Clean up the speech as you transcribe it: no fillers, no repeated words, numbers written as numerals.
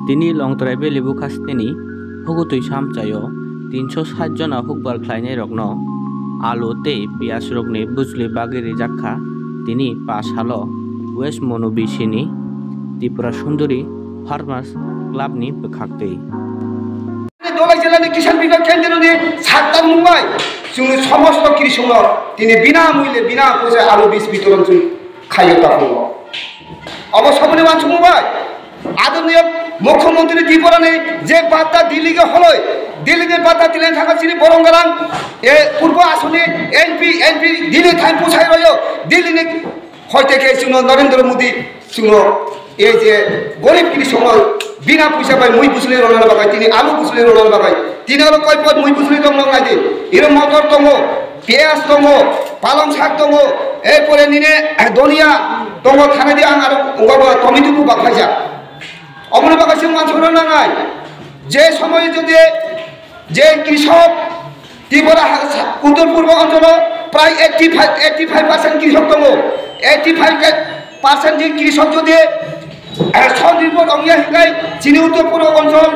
তিনি লংতরাইবে লেবু খাস্তেনি হুগুতুই সামচাयो 360 जना হুকবার খ্লাইনাই রগ্ন আলু তে পিয়াস রগ্নে বুজলি বাগেরি জাক্ষা তিনি পাস হালো ওয়েস্ট মনোবিশিনি ত্রিপুরা সুন্দরী ফার্মার্স ক্লাবনি বখাকতেই দলাই জেলাनि কিষাণ বিকাশ কেন্দ্রनि সাতটার মুম্বাই जोंनि समस्त कृषकनो दिनै বিনামূল্যে বিনা পয়সায় আলু বীজ বিতরণ খাইয়ে থাকবো অবশ্যই মানছ মুম্বাই আদরণীয় মুখ্যমন্ত্রী ত্রিপুরানি যে বার্তা দিল্লিকে হলই দিল্লিতে বার্তা দিলেন থাকা চিনি বরংগারাং এ পূর্ব আসনে এনপি দিল্লি টাইম পোষায় রয় দিল্লিনি হয়তো নরেন্দ্র মোদী এই যে গরিব কৃষক বিনা পয়সা পাই মই বুঝলে রোনার বাগাই তিনি আলু বুঝলে রোনার বাগাই তিনি হলো কয় পদ মই বুঝলে দম নাইদে এরম মটর দङ পেঁয়াজ দङ পালং শাক দङ এরপরে নিনে ধনিয়া দङ থানায় দিয়ে আর টমেটো বাখাইছা অমন বাগাইছে মানসিকরা নাঙাই যে সময়ে যদি যে কৃষক ত্রিপুরা উত্তর পূর্ব অঞ্চল প্রায় 85% কৃষক দङ 85% যে কৃষক যদি স্বনির্ভর অঙ্গীয়া হিকাই চিনি উত্তর পূর্ব অঞ্চল